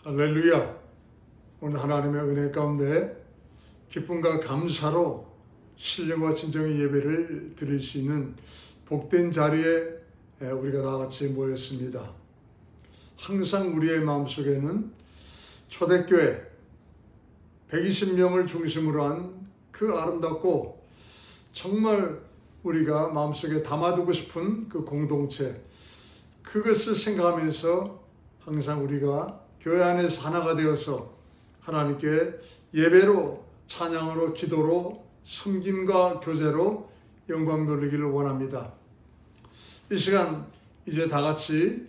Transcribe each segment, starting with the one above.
할렐루야. 오늘 하나님의 은혜 가운데 기쁨과 감사로 신령과 진정의 예배를 드릴 수 있는 복된 자리에 우리가 다 같이 모였습니다. 항상 우리의 마음속에는 초대교회 120명을 중심으로 한 그 아름답고 정말 우리가 마음속에 담아두고 싶은 그 공동체, 그것을 생각하면서 항상 우리가 교회 안에서 하나가 되어서 하나님께 예배로, 찬양으로, 기도로, 섬김과 교제로 영광 돌리기를 원합니다. 이 시간 이제 다 같이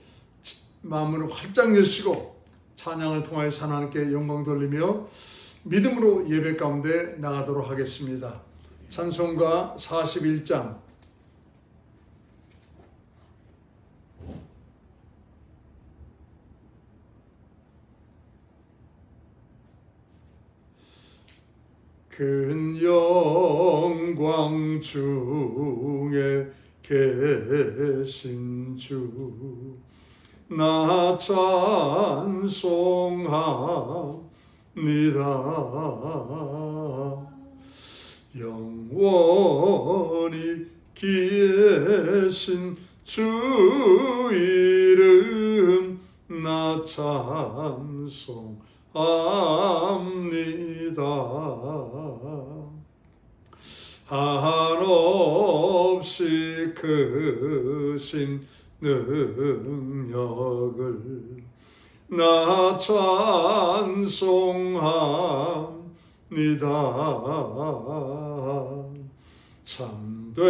마음을 활짝 여시고 찬양을 통하여서 하나님께 영광 돌리며 믿음으로 예배 가운데 나가도록 하겠습니다. 찬송가 41장 큰 영광 중에 계신 주 나 찬송합니다. 영원히 계신 주 이름 나 찬송합니다. 한없이 크신 능력을 나 찬송합니다. 참되고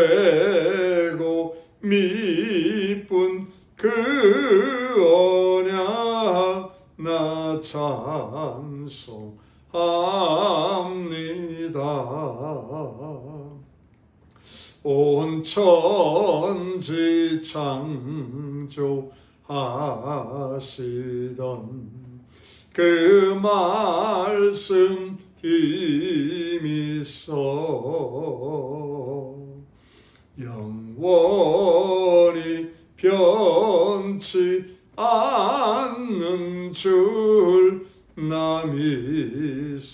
미쁜 그 언약 나 찬송합니다. 온 천지 창조하시던 그 말씀 힘이 있어 영원히 변치 않는 줄 나 믿사옵니다.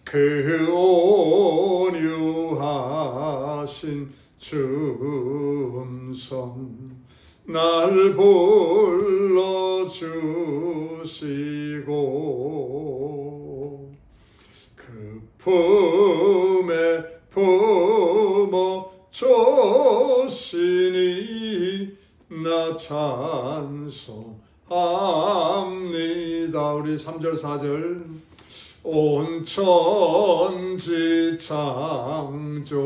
그 온유하신 음성 날 불러주시고 그 품에 품어 주시니 나 찬송합니다. 우리 3절 4절 온 천지 창조하시던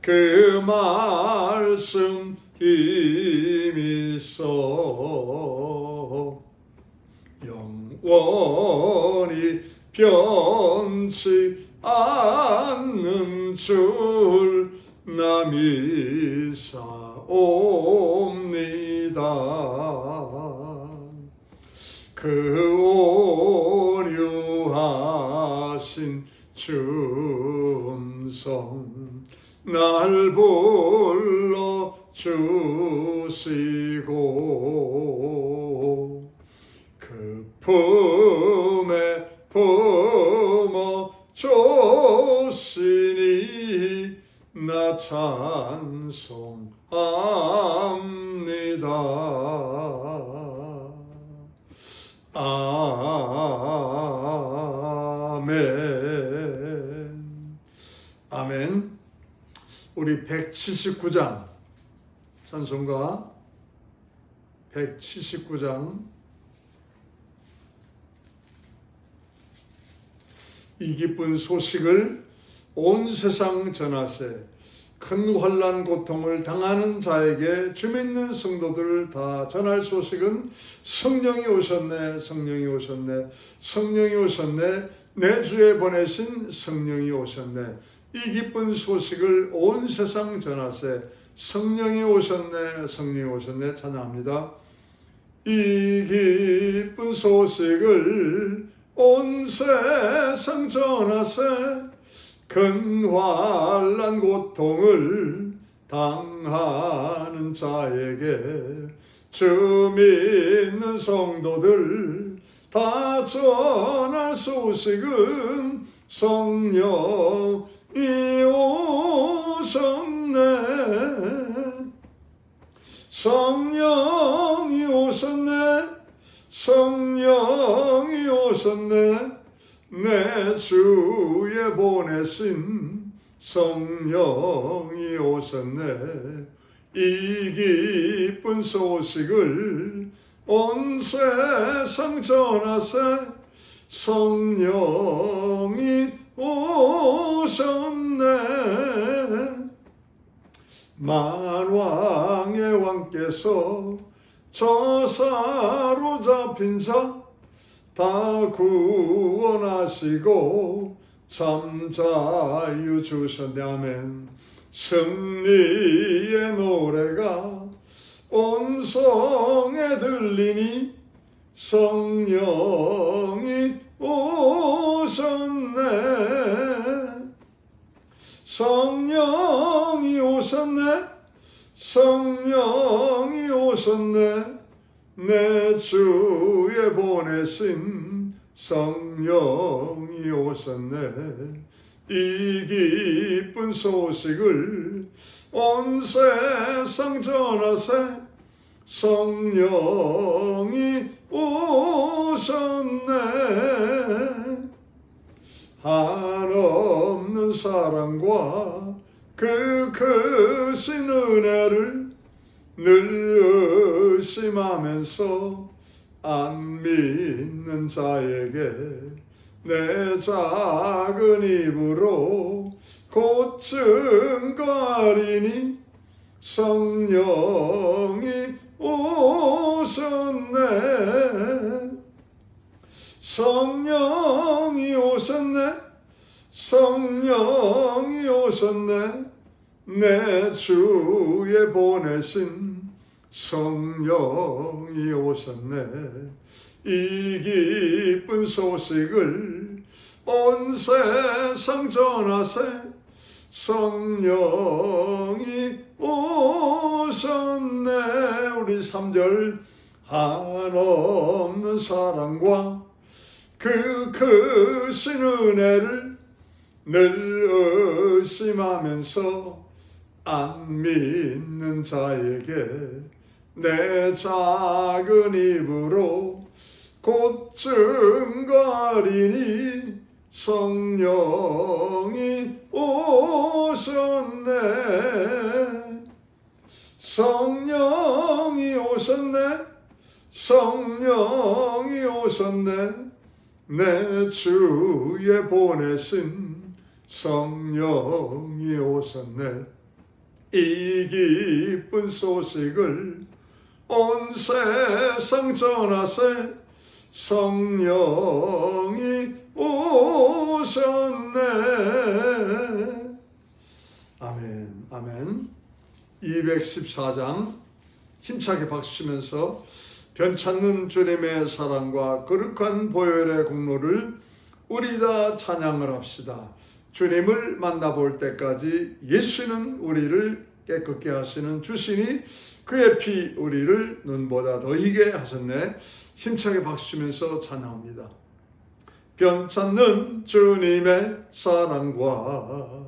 그 말씀 힘이 있어 영원히 변치 않는 줄 나 믿사옵니다. 그 온유하신 음성 날 불러주시고 그 품에 품어 주시니 나 찬송합니다. 아멘. 아멘. 우리 179장 찬송가 179장 이 기쁜 소식을 온 세상 전하세 큰 환난 고통을 당하는 자에게 주 믿는 성도들을 다 전할 소식은 성령이 오셨네, 성령이 오셨네, 성령이 오셨네, 내 주에 보내신 성령이 오셨네. 이 기쁜 소식을 온 세상 전하세 성령이 오셨네, 성령이 오셨네 찬양합니다. 이 기쁜 소식을 온 세상 전하세 큰 환난 고통을 당하는 자에게 주 믿는 성도들 다 전할 소식은 성령이 오셨네. 성령이 오셨네. 성령이 오셨네. 내 주에 보내신 성령이 오셨네. 이 기쁜 소식을 온 세상 전하세. 성령이 오셨네. 만왕의 왕께서 저 사로잡힌 자 다 구원하시고 참 자유 주셨네. 아멘. 승리의 노래가 온 성에 들리니 성령이 오셨네. 성령이 오셨네. 성령이 오셨네. 내 주에 보내신 성령이 오셨네. 이 기쁜 소식을 온 세상 전하세. 성령이 오셨네. 한없는 사랑과 그 크신 은혜를 늘 의심하면서 안 믿는 자에게 내 작은 입으로 곧 증거하리니 성령이 오셨네. 성령이 오셨네. 성령이 오셨네. 내 주에 보내신 성령이 오셨네. 이 기쁜 소식을 온 세상 전하세. 성령이 오셨네. 우리 3절 한없는 사랑과 그 크신 은혜를 늘 의심하면서 안 믿는 자에게 내 작은 입으로 곧 증거하리니 성령이 오셨네. 성령이 오셨네. 성령이 오셨네. 내 주에 보내신 성령이 오셨네. 이 기쁜 소식을 온 세상 전하세. 성령이 오셨네. 아멘. 아멘. 214장 힘차게 박수치면서 변찮는 주님의 사랑과 거룩한 보혈의 공로를 우리 다 찬양을 합시다. 주님을 만나볼 때까지 예수는 우리를 깨끗게 하시는 주시니 그의 피 우리를 눈보다 더 희게 하셨네. 힘차게 박수치면서 찬양합니다. 변찮는 주님의 사랑과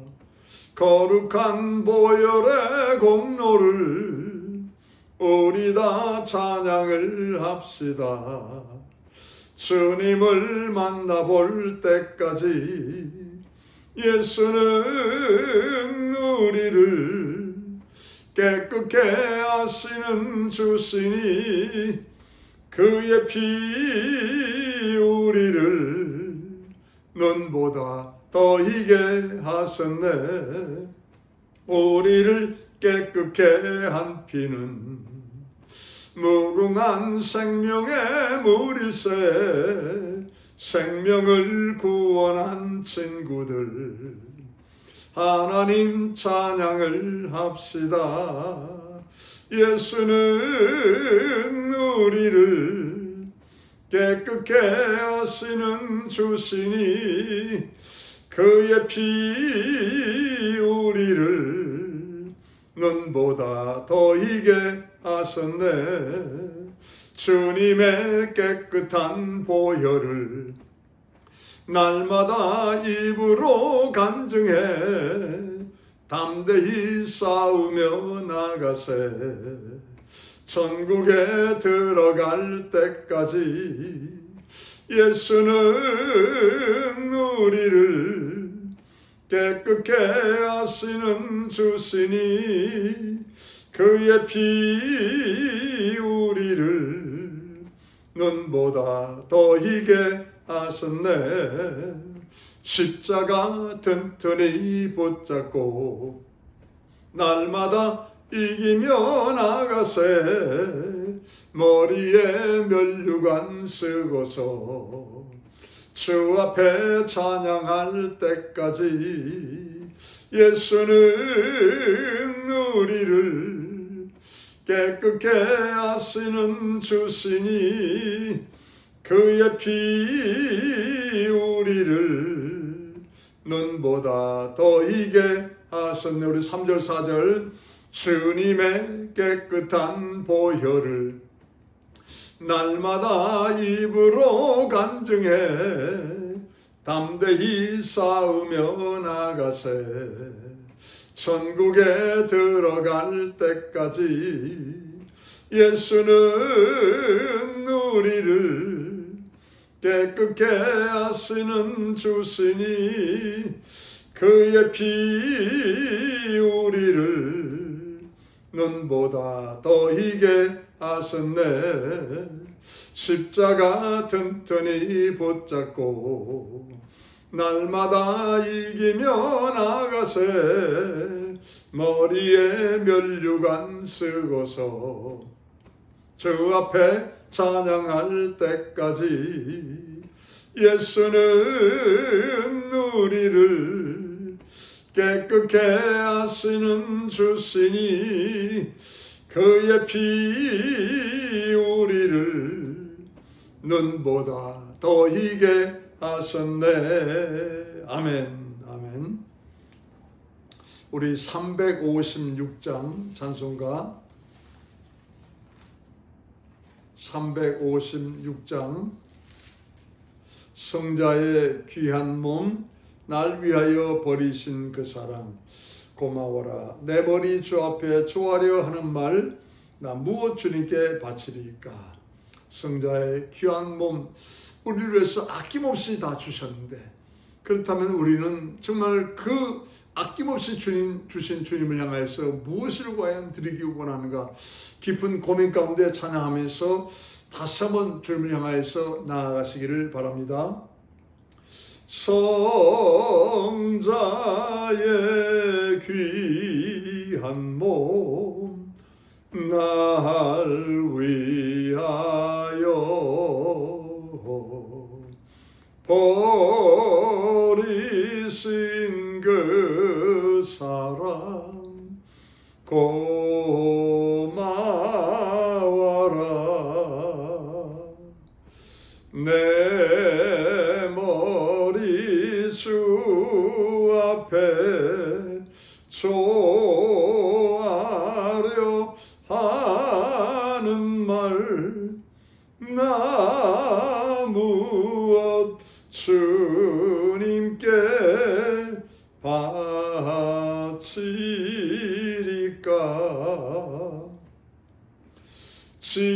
거룩한 보혈의 공로를 우리 다 찬양을 합시다. 주님을 만나볼 때까지 예수는 우리를 깨끗게 하시는 주시니 그의 피 우리를 눈보다 더 희게 하셨네. 우리를 깨끗게 한 피는 무궁한 생명의 물일세. 생명을 구원한 친구들 하나님 찬양을 합시다. 예수는 우리를 깨끗게 하시는 주시니 그의 피 우리를 눈보다 더 희게 하셨네. 주님의 깨끗한 보혈을 날마다 입으로 간증해 담대히 싸우며 나가세. 천국에 들어갈 때까지 예수는 우리를 깨끗게 하시는 주시니 그의 피 우리를 눈보다 더 희게 하셨네. 십자가 튼튼히 붙잡고 날마다 이기며 나가세. 머리에 면류관 쓰고서 주 앞에 찬양할 때까지 예수는 우리를 깨끗게 하시는 주시니 그의 피 우리를 눈보다 더 희게 하셨네. 우리 3절 4절 주님의 깨끗한 보혈을 날마다 입으로 간증해 담대히 싸우며 나가세. 천국에 들어갈 때까지 예수는 우리를 깨끗게 하시는 주시니 그의 피 우리를 눈보다 더 희게 하셨네. 십자가 튼튼히 붙잡고 날마다 이기며 나가세. 머리에 면류관 쓰고서 주 앞에 찬양할 때까지 예수는 우리를 깨끗게 하시는 주시니 그의 피 우리를 눈보다 더 희게 하셨네. 아멘. 아멘. 우리 356장 찬송가 356장 성자의 귀한 몸 날 위하여 버리신 그 사랑 고마워라. 내 머리 주 앞에 조아려 하는 말 나 무엇 주님께 바치리까. 성자의 귀한 몸 우리를 위해서 아낌없이 다 주셨는데 그렇다면 우리는 정말 그 아낌없이 주신 주님을 향해서 무엇을 과연 드리기 원하는가 깊은 고민 가운데 찬양하면서 다시 한번 주님을 향해서 나아가시기를 바랍니다. 성자의 귀한 몸 날 위하여 버리신 그 사랑 고마워라. 내 머리 주 앞에 조아려 하는 말 나 무엇 주님께 바치리까. 지금도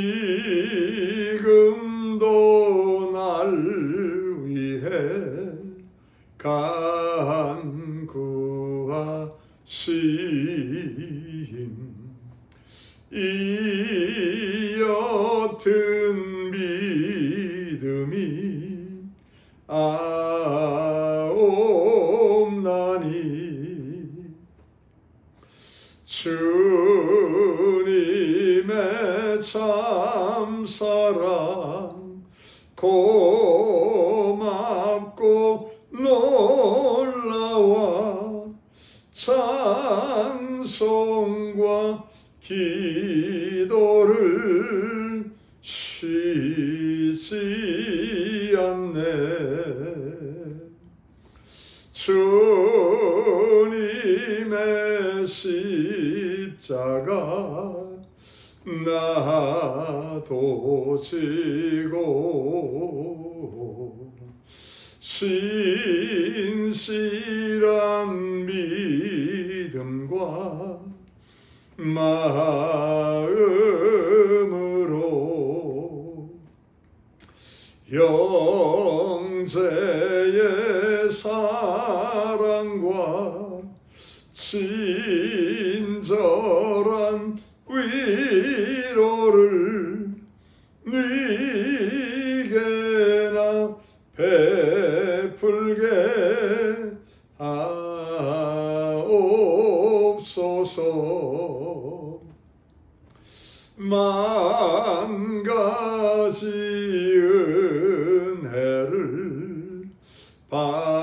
날 위해 간구하신 이 옅은 믿음이 아옵나니 주님의 참사랑 고맙고 놀라와 찬송과 기도를 쉬지 않네. 주님의 십자가 십자가 나도 지고 신실한 믿음과 마음으로 형제의 사랑과 친절한 위로를 네게나 베풀게 하옵소서. 만 가지 은혜를 받았으니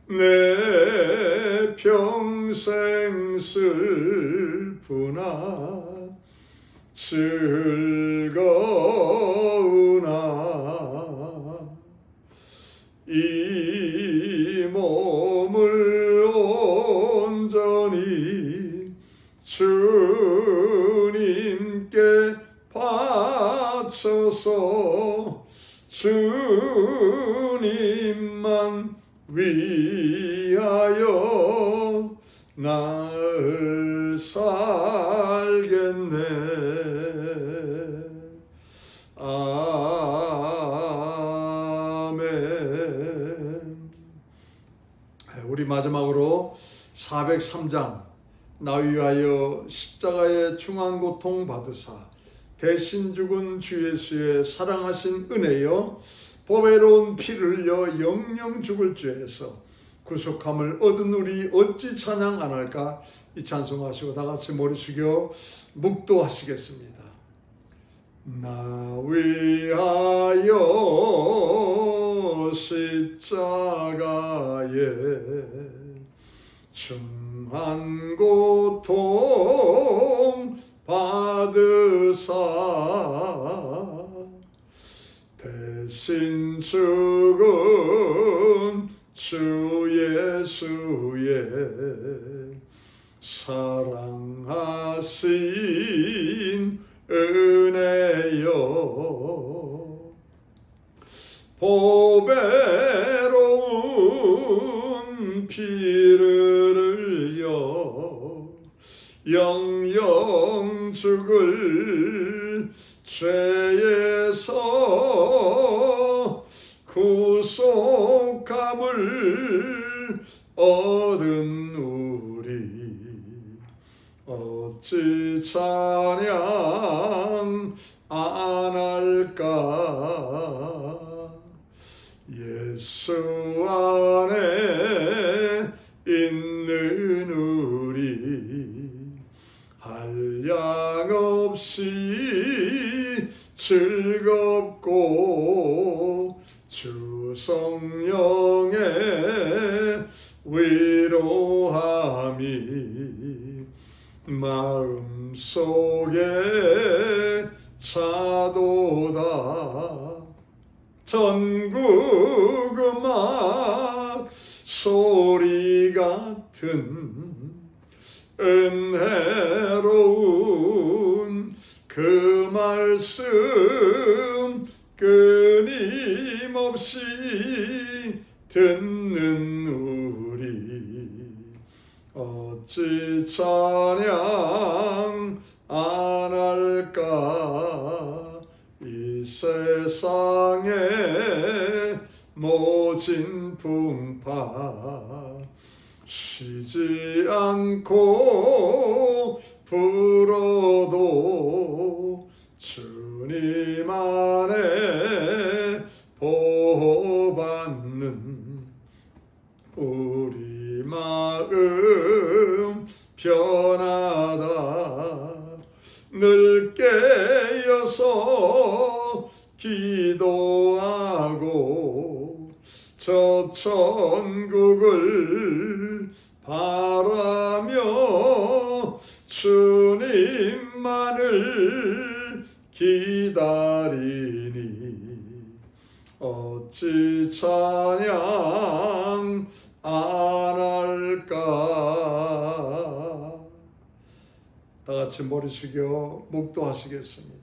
내 평생 슬프나 즐거우나 이 몸을 온전히 주님께 바쳐서 주님만 위하여 날 살겠네. 아멘. 우리 마지막으로 403장 나 위하여 십자가의 중한 고통 받으사 대신 죽은 주 예수의 사랑하신 은혜여 보배로운 피를 흘려 영영 죽을 죄에서 구속함을 얻은 우리 어찌 찬양 안 할까? 이 찬송하시고 다 같이 머리 숙여 묵도하시겠습니다. 나 위하여 십자가에 중한 고통 받으사 대신 죽은 주 예수의 사랑하신 은혜여 보배로운 피를 흘려 영영 죽을 죄에서 구속함을 얻은 우리 어찌 찬양 안 할까? 예수 안에 있는 우리 한량없이 즐겁고 주 성령의 위로함이 마음속에 차도다. 전국 음악 소리 같은 은혜로운 그 말씀 끊임없이 듣는 우리 어찌 찬양 안 할까? 이 세상에 모진 풍파 쉬지 않고 불어도 주님 안에 보호받는 우리 마음 편하다. 늘 깨어서 기도하고 저 천국을 바라며 주님만을 기다리니 어찌 찬양 안 할까. 다 같이 머리 숙여 묵도하시겠습니다.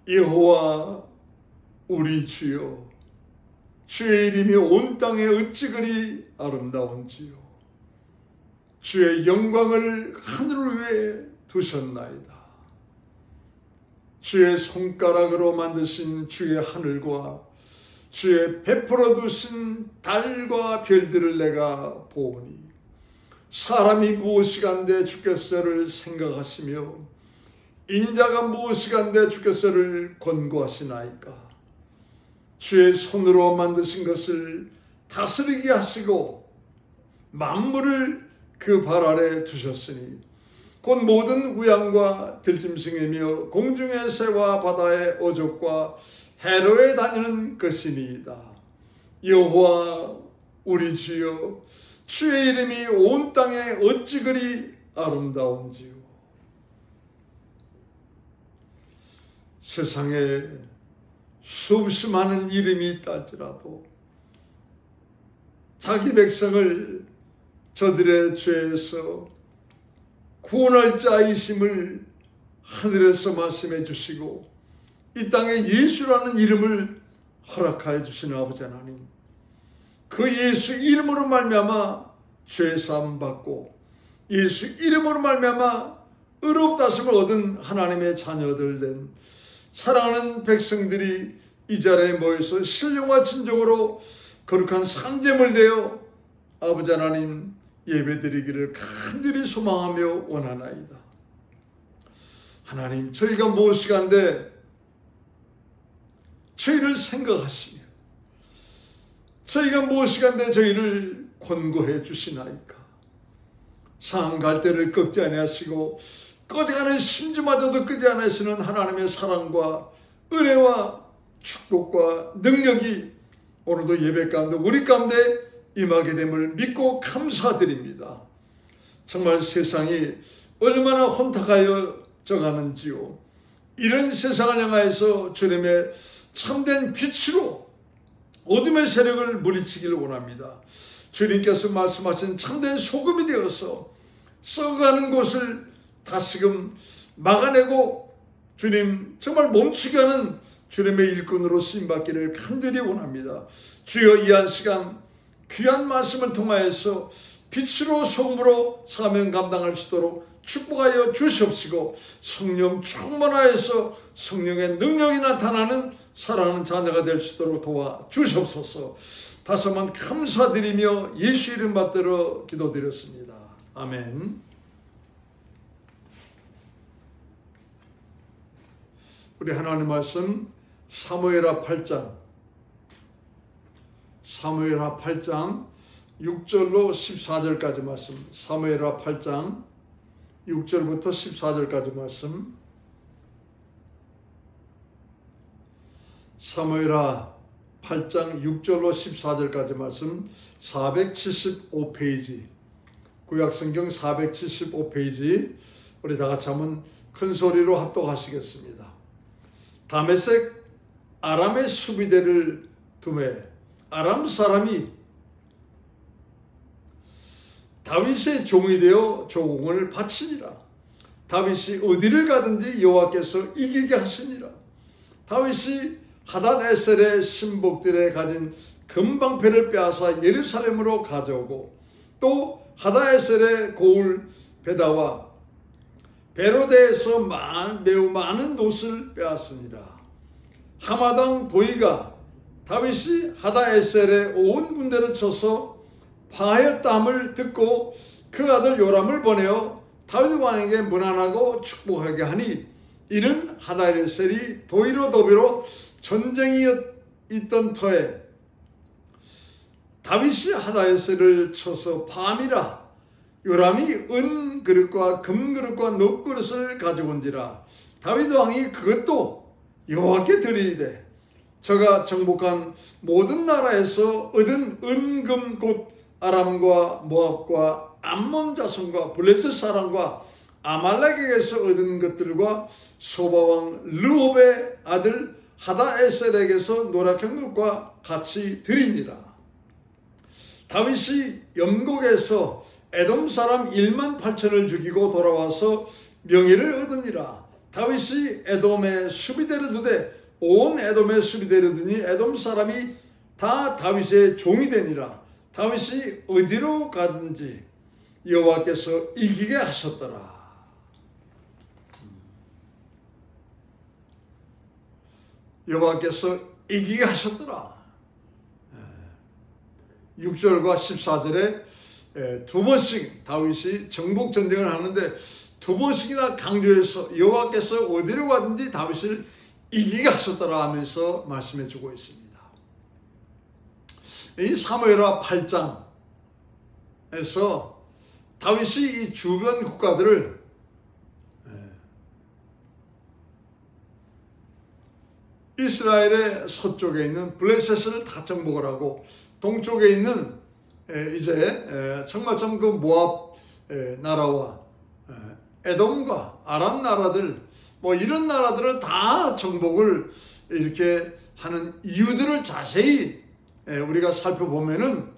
여호와 우리 주여, 주의 이름이 온 땅에 어찌 그리 아름다운지요. 주의 영광을 하늘 위에 두셨나이다. 주의 손가락으로 만드신 주의 하늘과 주의 베풀어 두신 달과 별들을 내가 보오니 사람이 무엇이간데 주께서 저를 생각하시며 인자가 무엇이간데 주께서 저를 권고하시나이까. 주의 손으로 만드신 것을 다스리게 하시고 만물을 그 발 아래 두셨으니 곧 모든 우양과 들짐승이며 공중의 새와 바다의 어족과 해로에 다니는 것이니이다. 여호와 우리 주여, 주의 이름이 온 땅에 어찌 그리 아름다운지요. 세상에 수없이 많은 이름이 있다 할지라도 자기 백성을 저들의 죄에서 구원할 자이심을 하늘에서 말씀해 주시고 이 땅에 예수라는 이름을 허락하여 주시는 아버지 하나님, 그 예수 이름으로 말미암아 죄 사함 받고 예수 이름으로 말미암아 의롭다심을 얻은 하나님의 자녀들 된 사랑하는 백성들이 이 자리에 모여서 신령과 진정으로 거룩한 산재물 되어 아버지 하나님 예배드리기를 간절히 소망하며 원하나이다. 하나님, 저희가 무엇이간데 저희를 생각하시며 저희가 무엇이간데 저희를 권고해 주시나이까. 상한 갈대를 꺾지 아니하시고 꺼져가는 심지마저도 끄지 않으시는 하나님의 사랑과 은혜와 축복과 능력이 오늘도 예배 가운데 우리 가운데 임하게 됨을 믿고 감사드립니다. 정말 세상이 얼마나 혼탁하여 져가는지요. 이런 세상을 향하여서 주님의 참된 빛으로 어둠의 세력을 물리치기를 원합니다. 주님께서 말씀하신 참된 소금이 되어서 썩어가는 곳을 다시금 막아내고 주님 정말 멈추게 하는 주님의 일꾼으로 쓰임받기를 간절히 원합니다. 주여, 이 한 시간 귀한 말씀을 통하여서 빛으로 소금으로 사명 감당할 수 있도록 축복하여 주시옵시고 성령 충만하여서 성령의 능력이 나타나는 사랑하는 자녀가 될 수 있도록 도와주시옵소서. 다시 한번 감사드리며 예수 이름 받들어 기도드렸습니다. 아멘. 우리 하나님 말씀 사무엘하 8장 6절로 14절까지 말씀. 사무엘하 8장 6절부터 14절까지 말씀. 사무엘하 8장 6절로 14절까지 말씀. 475페이지 구약성경 475페이지 우리 다 같이 한번 큰 소리로 합독하시겠습니다. 다메섹 아람의 수비대를 두매 아람 사람이 다윗의 종이 되어 조공을 바치니라. 다윗이 어디를 가든지 여호와께서 이기게 하시니라. 다윗이 하닷에셀의 신복들에 가진 금방패를 빼앗아 예루살렘으로 가져오고 또 하닷에셀의 고울 베다와 베로데에서 매우 많은 돛을 빼앗으니라. 하마당 도이가 다윗이 하닷에셀의 온 군대를 쳐서 파하였다함을 듣고 그 아들 요람을 보내어 다윗 왕에게 문안하고 축복하게 하니 이는 하닷에셀이 도이로 도비로 전쟁이 있던 터에 다윗이 하닷에셀을 쳐서 파함이라. 요람이 은 그릇과 금 그릇과 녹 그릇을 가지고 온지라. 다윗 왕이 그것도 여호와께 드리되 저가 정복한 모든 나라에서 얻은 은금 곧 아람과 모압과 암몬 자손과 블레셋 사람과 아말렉에게서 얻은 것들과 소바왕 르홉의 아들 하다에셀에게서 노략한 것과 같이 드리니라. 다윗이 영곡에서 에돔 사람 1만 8천을 죽이고 돌아와서 명예를 얻으니라. 다윗이 에돔에 수비대를 두되 온 에돔에 수비대를 두니 에돔 사람이 다 다윗의 종이 되니라. 다윗이 어디로 가든지 여호와께서 이기게 하셨더라. 여호와께서 이기게 하셨더라. 6절과 14절에 두 번씩 다윗이 정복 전쟁을 하는데 두 번씩이나 강조해서 여호와께서 어디로 가든지 다윗을 이기게 하셨더라 하면서 말씀해 주고 있습니다. 이 사무엘하 8장에서 다윗이 이 주변 국가들을 이스라엘의 서쪽에 있는 블레셋을 다 정복을 하고 동쪽에 있는 이제 정말 참 그 모압 나라와 에돔과 아람 나라들 뭐 이런 나라들을 다 정복을 이렇게 하는 이유들을 자세히 우리가 살펴보면은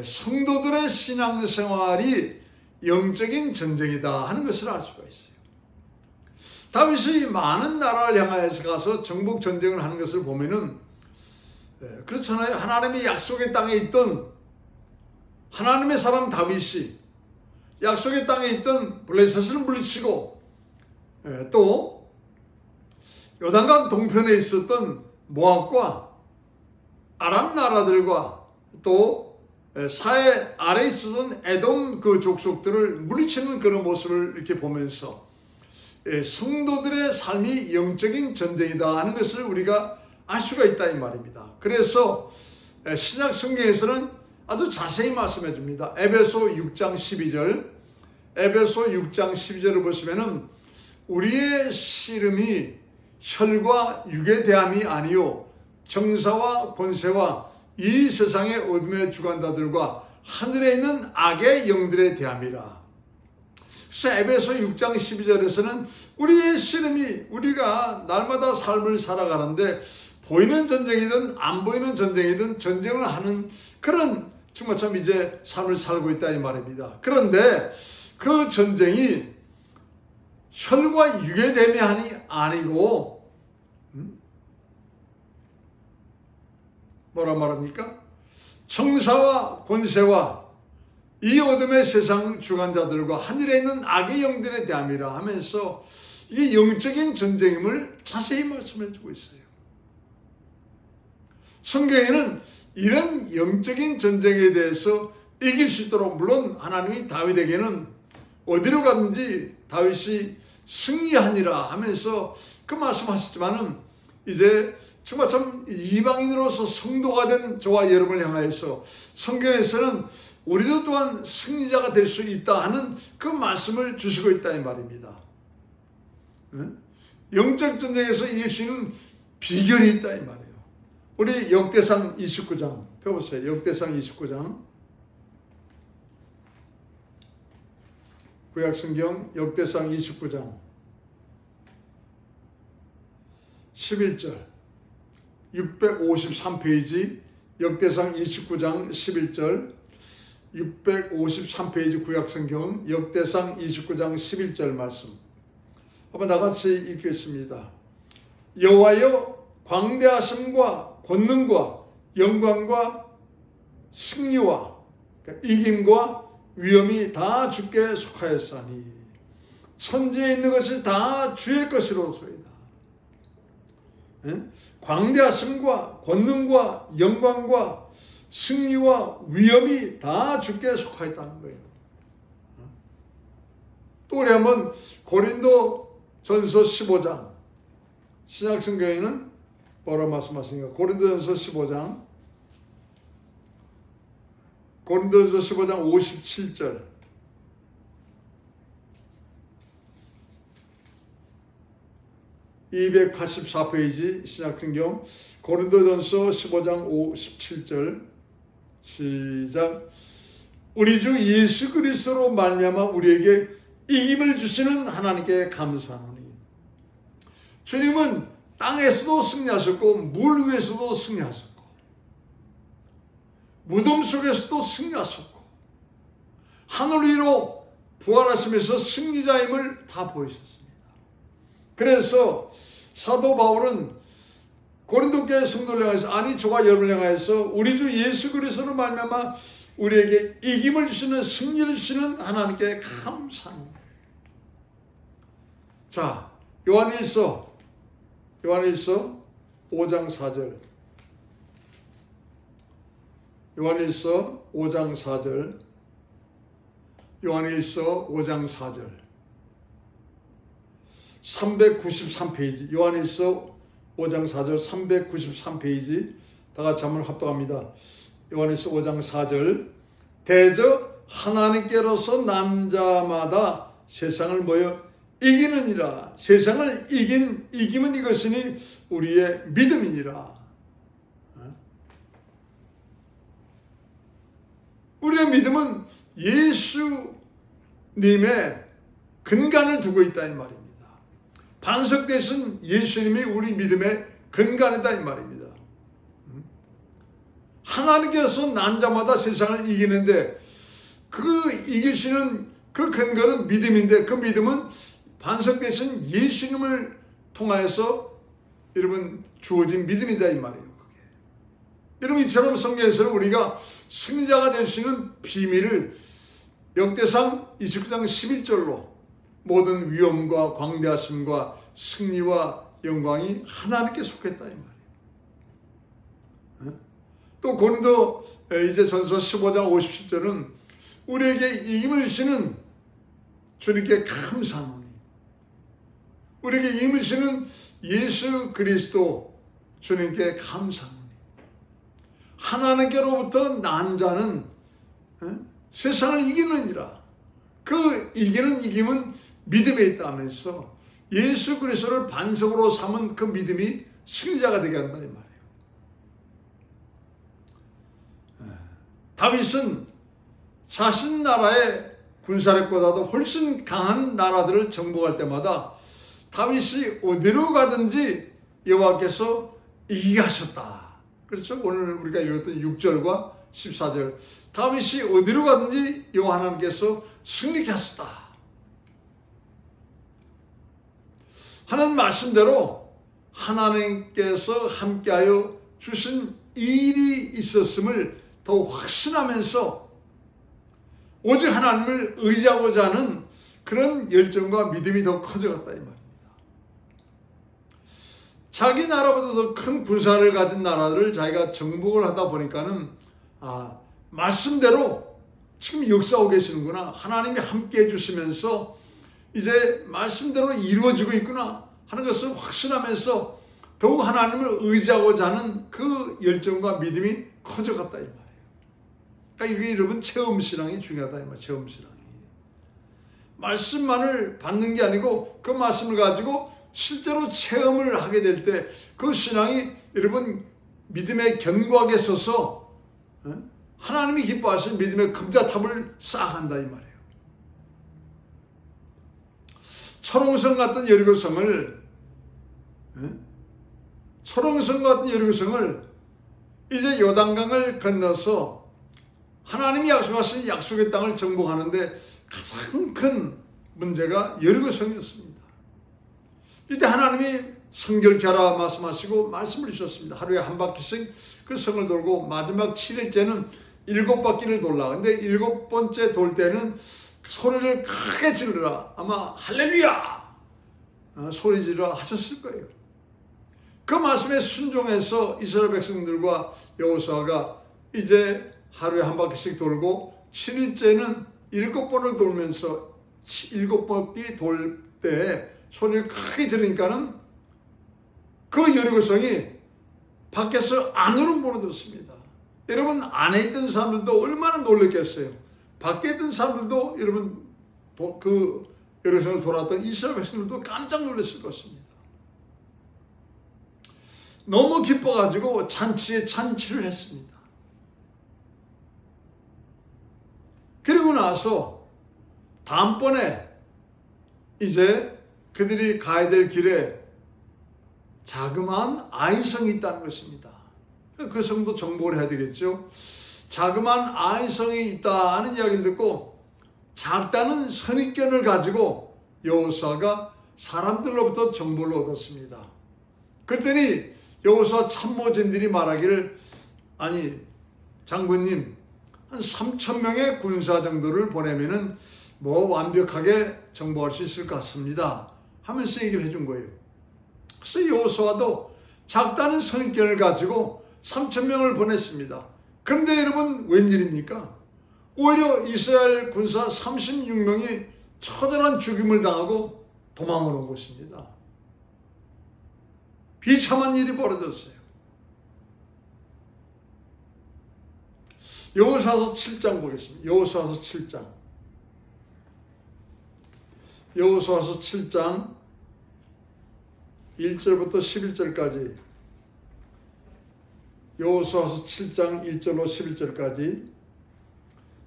성도들의 신앙생활이 영적인 전쟁이다 하는 것을 알 수가 있어요. 다윗이 많은 나라를 향하여서 가서 정복 전쟁을 하는 것을 보면은 그렇잖아요. 하나님의 약속의 땅에 있던 하나님의 사람 다윗이 약속의 땅에 있던 블레셋을 물리치고 또 요단강 동편에 있었던 모압과 아람 나라들과 또 사해 아래에 있었던 에돔 그 족속들을 물리치는 그런 모습을 이렇게 보면서 성도들의 삶이 영적인 전쟁이다 하는 것을 우리가 알 수가 있다 이 말입니다. 그래서 신약 성경에서는 아주 자세히 말씀해 줍니다. 에베소 6장 12절 에베소 6장 12절을 보시면은 우리의 씨름이 혈과 육의 대함이 아니요 정사와 권세와 이 세상의 어둠의 주관자들과 하늘에 있는 악의 영들의 대함이라. 그래서 에베소 6장 12절에서는 우리의 씨름이 우리가 날마다 삶을 살아가는데 보이는 전쟁이든 안 보이는 전쟁이든 전쟁을 하는 그런 정말 참 이제 삶을 살고 있다 이 말입니다. 그런데 그 전쟁이 혈과 육의 대면이 아니고 뭐라 말합니까? 정사와 권세와 이 어둠의 세상 주관자들과 하늘에 있는 악의 영들에 대함이라 하면서 이게 영적인 전쟁임을 자세히 말씀해 주고 있어요. 성경에는 이런 영적인 전쟁에 대해서 이길 수 있도록 물론 하나님이 다윗에게는 어디로 갔는지 다윗이 승리하니라 하면서 그 말씀하셨지만은 이제 정말 참 이방인으로서 성도가 된 저와 여러분을 향하여서 성경에서는 우리도 또한 승리자가 될 수 있다 하는 그 말씀을 주시고 있다 이 말입니다. 영적 전쟁에서 이길 수 있는 비결이 있다 이 말이에요. 우리 역대상 29장 펴보세요. 역대상 29장 구약성경 역대상 29장 11절 653페이지 역대상 29장 11절 653페이지 구약성경 역대상 29장 11절 말씀 한번 나같이 읽겠습니다. 여호와여 광대하심과 권능과 영광과 승리와 이김과 위엄이 다 주께 속하였사니 천지에 있는 것이 다 주의 것이로소이다. 광대하심과 권능과 영광과 승리와 위엄이 다 주께 속하였다는 거예요. 또 우리 한번 고린도 전서 15장 신약성경에는 뭐라 말씀하십니까? 고린도전서 15장 57절 284페이지 신약성경 고린도전서 15장 57절 시작. 우리 주 예수 그리스도로 말미암아 우리에게 이김을 주시는 하나님께 감사하노니 주님은 땅에서도 승리하셨고 물 위에서도 승리하셨고 무덤 속에서도 승리하셨고 하늘 위로 부활하시면서 승리자임을 다 보이셨습니다. 그래서 사도 바울은 고린도 교회 성도를 향해서 아니 저와 여러분을 향해서 우리 주 예수 그리스도로 말미암아 우리에게 이김을 주시는 승리를 주시는 하나님께 감사합니다. 자, 요한일서 5장 4절. 요한일서 5장 4절. 요한일서 5장 4절. 393페이지. 요한일서 5장 4절 393페이지. 다 같이 한번 합독합니다. 요한일서 5장 4절. 대저 하나님께로서 난 자마다 세상을 모여 이기느니라. 세상을 이김은 이것이니 우리의 믿음이니라. 우리의 믿음은 예수님의 근간을 두고 있다 이 말입니다. 반석 대신 예수님이 우리 믿음의 근간이다 이 말입니다. 하나님께서 난 자마다 세상을 이기는데 그 이기시는 그 근거는 믿음인데 그 믿음은 반석 대신 예수님을 통하여서 여러분 주어진 믿음이다 이 말이에요. 그게. 여러분 이처럼 성경에서는 우리가 승리자가 될 수 있는 비밀을 역대상 29장 11절로 모든 위엄과 광대하심과 승리와 영광이 하나님께 속했다 이 말이에요. 또 고린도 이제 전서 15장 57절은 우리에게 이김을 주시는 주님께 감사하노니 우리에게 이김을 주시는 예수 그리스도 주님께 감사하노니 하나님께로부터 난 자는 세상을 이기느니라. 그 이기는 이김은 믿음에 있다면서 예수 그리스도를 반석으로 삼은 그 믿음이 승리자가 되게 한다 이 말이에요. 다윗은 자신 나라의 군사력보다도 훨씬 강한 나라들을 정복할 때마다 다윗이 어디로 가든지 여호와께서 이기게 하셨다. 그렇죠? 오늘 우리가 읽었던 6절과 14절 다윗이 어디로 가든지 여호와 하나님께서 승리케 하셨다 하는 말씀대로 하나님께서 함께하여 주신 일이 있었음을 더욱 확신하면서 오직 하나님을 의지하고자 하는 그런 열정과 믿음이 더 커져갔다 이 말입니다. 자기 나라보다 더 큰 군사를 가진 나라를 자기가 정복을 하다 보니까는 말씀대로 지금 역사하고 계시는구나. 하나님이 함께 해주시면서 이제 말씀대로 이루어지고 있구나 하는 것을 확신하면서 더욱 하나님을 의지하고자 하는 그 열정과 믿음이 커져갔다 이 말이에요. 그러니까 이게 여러분 체험신앙이 중요하다 이 말이에요. 체험신앙이. 말씀만을 받는 게 아니고 그 말씀을 가지고 실제로 체험을 하게 될 때 그 신앙이 여러분 믿음의 견고하게 서서 하나님이 기뻐하시는 믿음의 금자탑을 쌓아간다 이 말이에요. 철옹성 같은 여리고성을 이제 요단강을 건너서 하나님이 약속하신 약속의 땅을 정복하는데 가장 큰 문제가 여리고성이었습니다. 이때 하나님이 성결케 하라 말씀하시고 말씀을 주셨습니다. 하루에 한 바퀴씩 그 성을 돌고 마지막 7일째는 7바퀴를 돌라. 근데 7번째 돌 때는 소리를 크게 지르라. 아마 할렐루야 소리 지르라 하셨을 거예요. 그 말씀에 순종해서 이스라엘 백성들과 여호수아가 이제 하루에 한 바퀴씩 돌고 7일째는 7번을 돌면서 7바퀴 돌 때 소리를 크게 지르니까는 그 여리고성이 밖에서 안으로 무너졌습니다. 여러분 안에 있던 사람들도 얼마나 놀랐겠어요. 밖에 있던 사람들도 여러분 그 여리고성을 돌았던 이스라엘 백성들도 깜짝 놀랐을 것입니다. 너무 기뻐가지고 잔치에 잔치를 했습니다. 그리고 나서 다음번에 이제 그들이 가야 될 길에 자그마한 아이성이 있다는 것입니다. 그 성도 정복을 해야 되겠죠. 자그마한 아이성이 있다는 이야기를 듣고 작다는 선입견을 가지고 여호수아가 사람들로부터 정보를 얻었습니다. 그랬더니 여호수아 참모진들이 말하기를, 아니 장군님, 한 3,000명의 군사 정도를 보내면은 완벽하게 정복할 수 있을 것 같습니다 하면서 얘기를 해준 거예요. 그래서 여호수아도 작다는 선입견을 가지고 3,000명을 보냈습니다. 그런데 여러분, 웬일입니까? 오히려 이스라엘 군사 36명이 처절한 죽임을 당하고 도망을 온 것입니다. 비참한 일이 벌어졌어요. 여호수아서 7장 보겠습니다. 여호수아서 7장. 여호수아서 7장 1절부터 11절까지. 여호수아서 7장 1절로 11절까지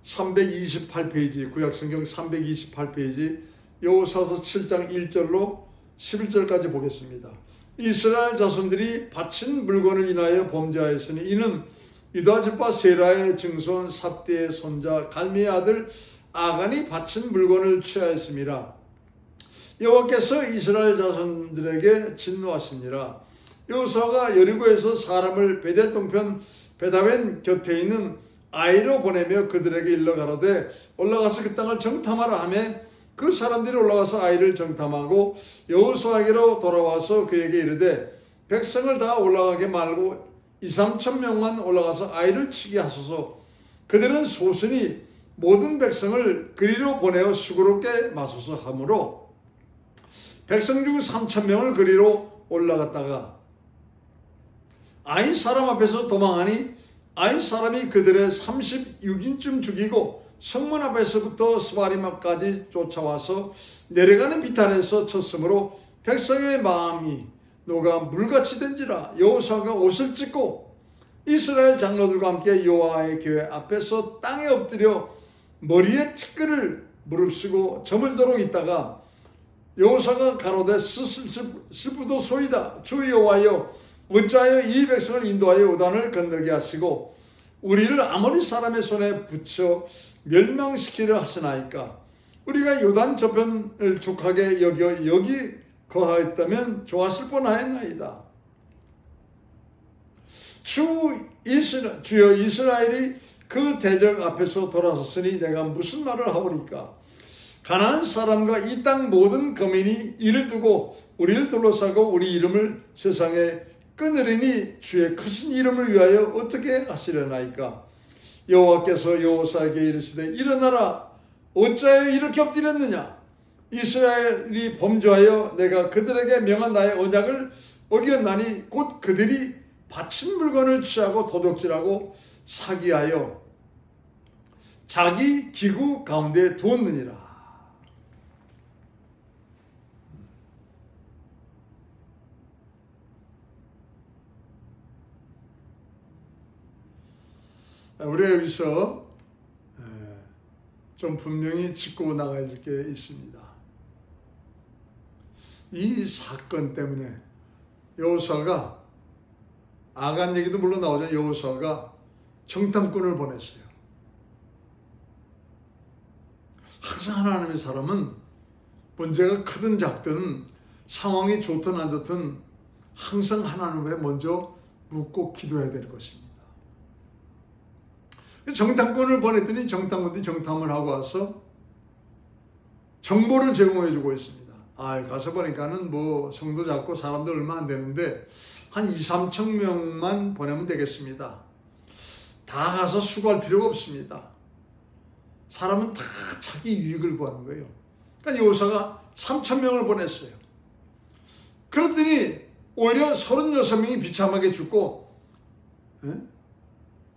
328페이지, 구약성경 328페이지 여호수아서 7장 1절로 11절까지 보겠습니다. 이스라엘 자손들이 바친 물건을 인하여 범죄하였으니 이는 유다 지파 세라의 증손 삽디의 손자 갈미의 아들 아간이 바친 물건을 취하였음이라. 여호와께서 이스라엘 자손들에게 진노하시니라. 여호수아가 여리고에서 사람을 베델 동편 베다웬 곁에 있는 아이로 보내며 그들에게 일러 가로되 올라가서 그 땅을 정탐하라 하며 그 사람들이 올라가서 아이를 정탐하고 여호수아에게로 돌아와서 그에게 이르되 백성을 다 올라가게 말고 2-3천 명만 올라가서 아이를 치게 하소서. 그들은 소순이 모든 백성을 그리로 보내어 수고롭게 마소서 하므로 백성 중 3천 명을 그리로 올라갔다가 아이 사람 앞에서 도망하니 아이 사람이 그들의 36인쯤 죽이고 성문 앞에서부터 스바림 앞까지 쫓아와서 내려가는 비탈에서 쳤으므로 백성의 마음이 녹아 물같이 된지라. 여호수아가 옷을 찢고 이스라엘 장로들과 함께 여호와의 교회 앞에서 땅에 엎드려 머리에 티끌을 무릅쓰고 저물도록 있다가 여호수아가 가로되 스스부도소이다. 주 여호와여, 어찌하여 이 백성을 인도하여 요단을 건너게 하시고 우리를 아모리 사람의 손에 붙여 멸망시키려 하시나이까. 우리가 요단 저편을 족하게 여겨 여기 거하였다면 좋았을 뻔하였나이다. 주여 이스라엘이 그 대적 앞에서 돌아섰으니 내가 무슨 말을 하오리까. 가나안 사람과 이 땅 모든 거민이 이를 두고 우리를 둘러싸고 우리 이름을 세상에 끊으리니 주의 크신 이름을 위하여 어떻게 하시려나이까. 여호와께서 여호수아에게 이르시되 일어나라. 어찌하여 이렇게 엎드렸느냐. 이스라엘이 범죄하여 내가 그들에게 명한 나의 언약을 어겼나니 곧 그들이 바친 물건을 취하고 도둑질하고 사기하여 자기 기구 가운데 두었느니라. 우리가 여기서 좀 분명히 짚고 나가야 될 게 있습니다. 이 사건 때문에 여호수아가, 아간 얘기도 물론 나오죠. 여호수아가 정탐꾼을 보냈어요. 항상 하나님의 사람은 문제가 크든 작든 상황이 좋든 안 좋든 항상 하나님에 먼저 묻고 기도해야 되는 것입니다. 정탐꾼을 보냈더니 정탐꾼이 정탐을 하고 와서 정보를 제공해 주고 있습니다. 가서 보니까는 성도 작고 사람들 얼마 안 되는데 한 2-3천 명만 보내면 되겠습니다. 다 가서 수고할 필요가 없습니다. 사람은 다 자기 유익을 구하는 거예요. 그러니까 여호수아가 3천 명을 보냈어요. 그랬더니 오히려 36명이 비참하게 죽고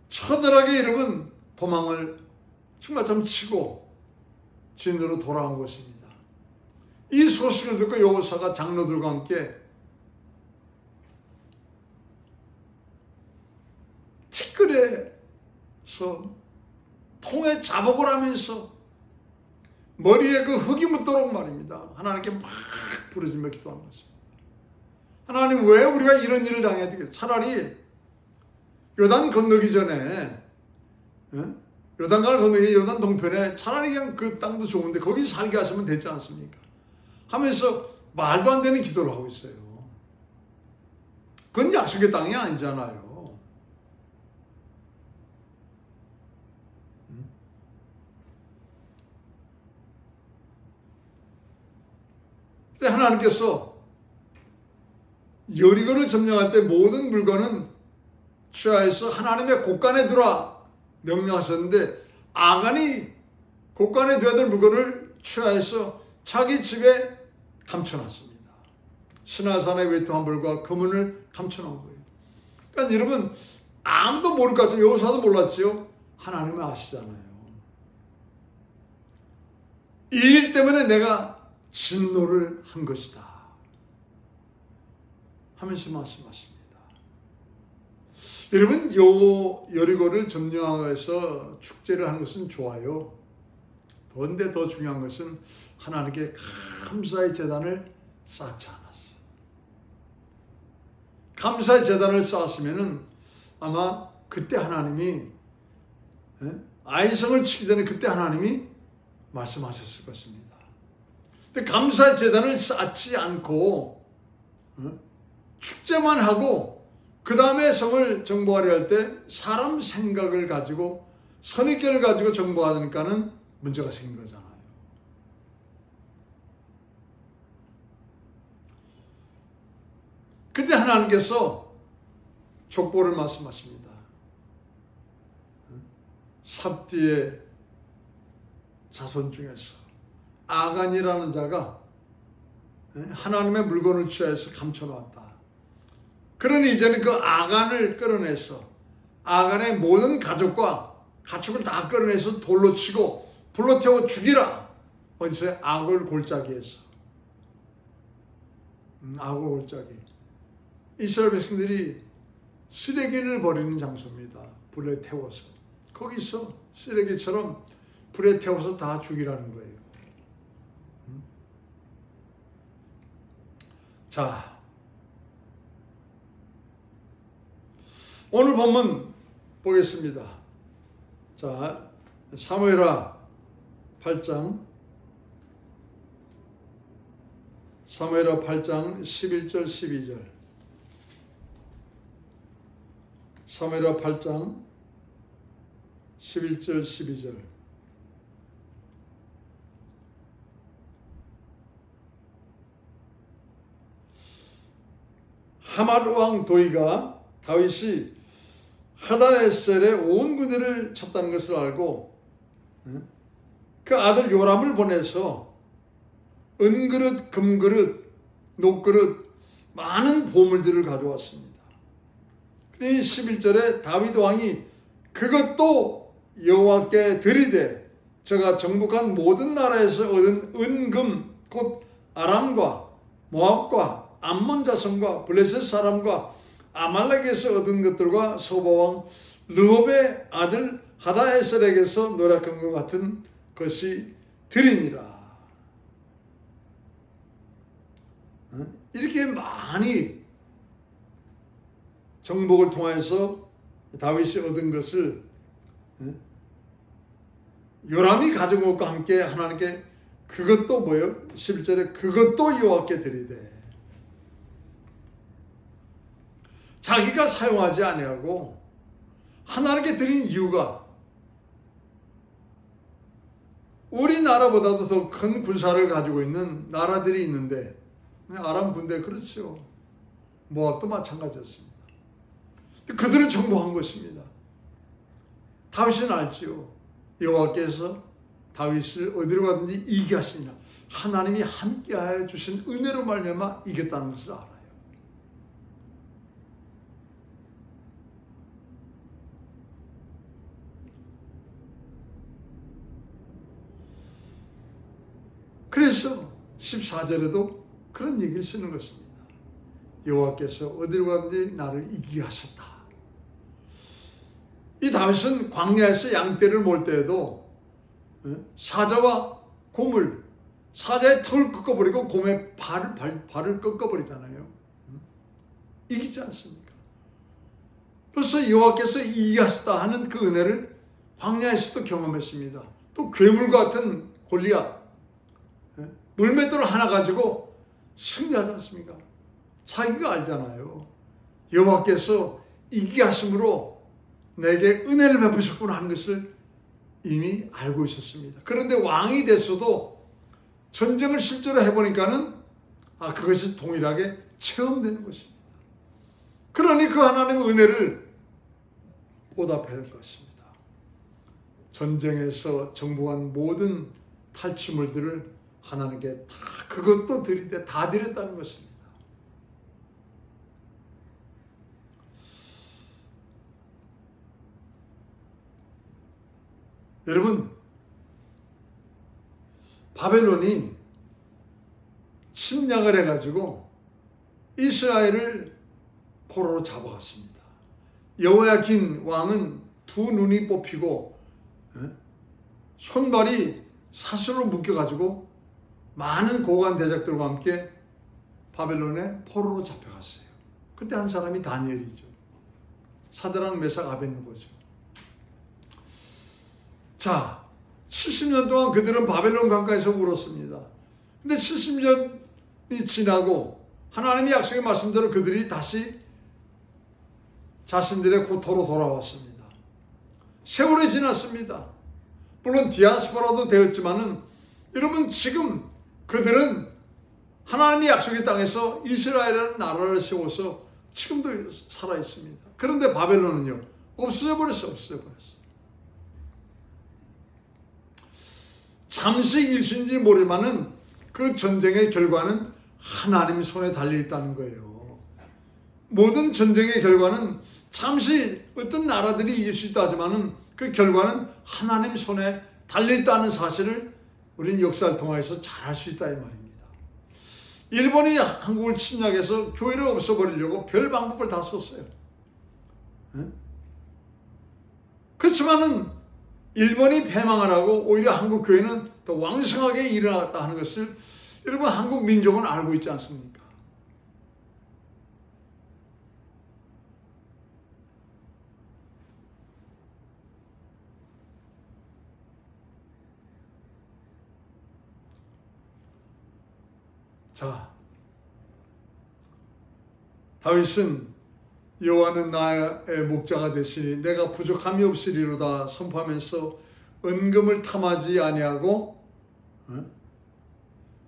처절하게 여러분 도망을 정말 좀 치고 진으로 돌아온 것입니다. 이 소식을 듣고 여호수아가 장로들과 함께 티끌에서 통에 자복을 하면서 머리에 그 흙이 묻도록 말입니다. 하나님께 막 부르짖며 기도하는 것입니다. 하나님 왜 우리가 이런 일을 당해야 되겠어요? 차라리 요단 건너기 전에, 요단강을 건너기 요단 동편에 차라리 그냥 그 땅도 좋은데 거기 살게 하시면 되지 않습니까? 하면서 말도 안 되는 기도를 하고 있어요. 그건 약속의 땅이 아니잖아요. 근데 하나님께서 여리고를 점령할 때 모든 물건은 취하여서 하나님의 곳간에 두라 명령하셨는데 아간이 곳간에 둬야 될 물건을 취하여서 자기 집에 감춰놨습니다. 시나산의 외투한 벌과 금은을 감춰놓은 거예요. 그러니까 여러분 아무도 모를 것 같지만 여호수아도 몰랐죠. 하나님은 아시잖아요. 이 일 때문에 내가 진노를 한 것이다 하면서 말씀하십니다. 여러분 여리고를 점령해서 축제를 하는 것은 좋아요. 그런데 더 중요한 것은 하나님께 감사의 제단을 쌓지 않았어. 감사의 제단을 쌓았으면은 아마 그때 하나님이 아이성을 치기 전에 그때 하나님이 말씀하셨을 것입니다. 근데 감사의 제단을 쌓지 않고 축제만 하고 그 다음에 성을 정복하려 할 때 사람 생각을 가지고 선입견을 가지고 정복하니까는 문제가 생긴 거잖아요. 그때 하나님께서 족보를 말씀하십니다. 삽디의 자손 중에서 아간이라는 자가 하나님의 물건을 취하여서 감춰놓았다. 그러니 이제는 그 아간을 끌어내서 아간의 모든 가족과 가축을 다 끌어내서 돌로 치고 불로 태워 죽이라. 어디서요? 아골 골짜기에서. 아골 골짜기. 이스라엘 백성들이 쓰레기를 버리는 장소입니다. 불에 태워서. 거기서 쓰레기처럼 불에 태워서 다 죽이라는 거예요. 자, 오늘 본문 보겠습니다. 자, 사무엘하 8장 11절 12절. 사무엘하 8장 11절 12절. 하맛 왕 도이가 다윗이 하다네셀의 온 군대를 쳤다는 것을 알고 그 아들 요람을 보내서 은그릇, 금그릇, 녹그릇 많은 보물들을 가져왔습니다. 그때 11절에 다윗 왕이 그것도 여호와께 드리되 저가 정복한 모든 나라에서 얻은 은금 곧 아람과 모압과 암몬 자손과 블레셋 사람과 아말렉에서 얻은 것들과 소바왕 르홉의 아들 하다에셀에게서 노력한 것 같은 것이 드리니라. 이렇게 많이 정복을 통해서 다윗이 얻은 것을 요람이 가진 것과 함께 하나님께 그것도 뭐예요? 11절에 그것도 여호와께 드리되 자기가 사용하지 아니하고 하나님께 드린 이유가 우리나라보다도 더 큰 군사를 가지고 있는 나라들이 있는데 아람 군대 그렇죠. 모압도 마찬가지였습니다. 그들은 정복한 것입니다. 다윗은 알지요. 여호와께서 다윗을 어디로 가든지 이기게 하시니라. 하나님이 함께하여 주신 은혜로 말미암아 이겼다는 것을 알아요. 그래서 14절에도 그런 얘기를 쓰는 것입니다. 여호와께서 어디로 가든지 나를 이기게 하셨다. 이 다윗은 광야에서 양떼를 몰 때에도 사자와 곰을 사자의 털을 꺾어버리고 곰의 발을 꺾어버리잖아요. 이기지 않습니까? 벌써 여호와께서 이기게 하시다 하는 그 은혜를 광야에서도 경험했습니다. 또 괴물 같은 골리앗, 물맷돌 하나 가지고 승리하지 않습니까? 자기가 알잖아요. 여호와께서 이기게 하심으로 내게 은혜를 베푸셨구나 하는 것을 이미 알고 있었습니다. 그런데 왕이 됐어도 전쟁을 실제로 해보니까는 그것이 동일하게 체험되는 것입니다. 그러니 그 하나님의 은혜를 보답해야 할 것입니다. 전쟁에서 정복한 모든 탈취물들을 하나님께 다 그것도 드리되 다 드렸다는 것입니다. 여러분, 바벨론이 침략을 해가지고 이스라엘을 포로로 잡아갔습니다. 여호야긴 왕은 두 눈이 뽑히고 손발이 사슬로 묶여가지고 많은 고관 대적들과 함께 바벨론에 포로로 잡혀갔어요. 그때 한 사람이 다니엘이죠. 사드락 메삭 아벳느고죠. 자, 70년 동안 그들은 바벨론 강가에서 울었습니다. 근데 70년이 지나고 하나님의 약속의 말씀대로 그들이 다시 자신들의 고토로 돌아왔습니다. 세월이 지났습니다. 물론 디아스포라도 되었지만은 여러분, 지금 그들은 하나님의 약속의 땅에서 이스라엘이라는 나라를 세워서 지금도 살아 있습니다. 그런데 바벨론은요, 없어져 버렸어요. 잠시 일수인지 모르지만은 그 전쟁의 결과는 하나님 손에 달려 있다는 거예요. 모든 전쟁의 결과는 잠시 어떤 나라들이 이길 수 있다 하지만은 그 결과는 하나님 손에 달려 있다는 사실을 우리는 역사를 통해서 잘 알 수 있다 이 말입니다. 일본이 한국을 침략해서 교회를 없애버리려고 별 방법을 다 썼어요. 그렇지만은 일본이 패망을 하고 오히려 한국 교회는 더 왕성하게 일어났다 하는 것을 여러분, 한국 민족은 알고 있지 않습니까? 자, 다윗은 여호와는 나의 목자가 되시니 내가 부족함이 없으리로다 선포하면서 은금을 탐하지 아니하고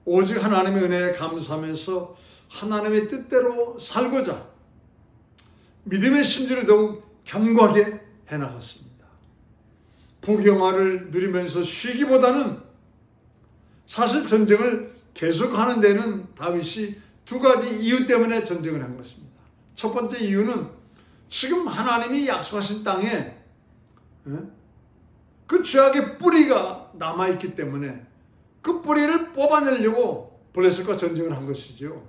오직 하나님의 은혜에 감사하면서 하나님의 뜻대로 살고자 믿음의 심지를 더욱 견고하게 해나갔습니다. 부경화를 누리면서 쉬기보다는 사실 전쟁을 계속하는 데는 다윗이 두 가지 이유 때문에 전쟁을 한 것입니다. 첫 번째 이유는 지금 하나님이 약속하신 땅에 그 죄악의 뿌리가 남아있기 때문에 그 뿌리를 뽑아내려고 블레셋과 전쟁을 한 것이죠.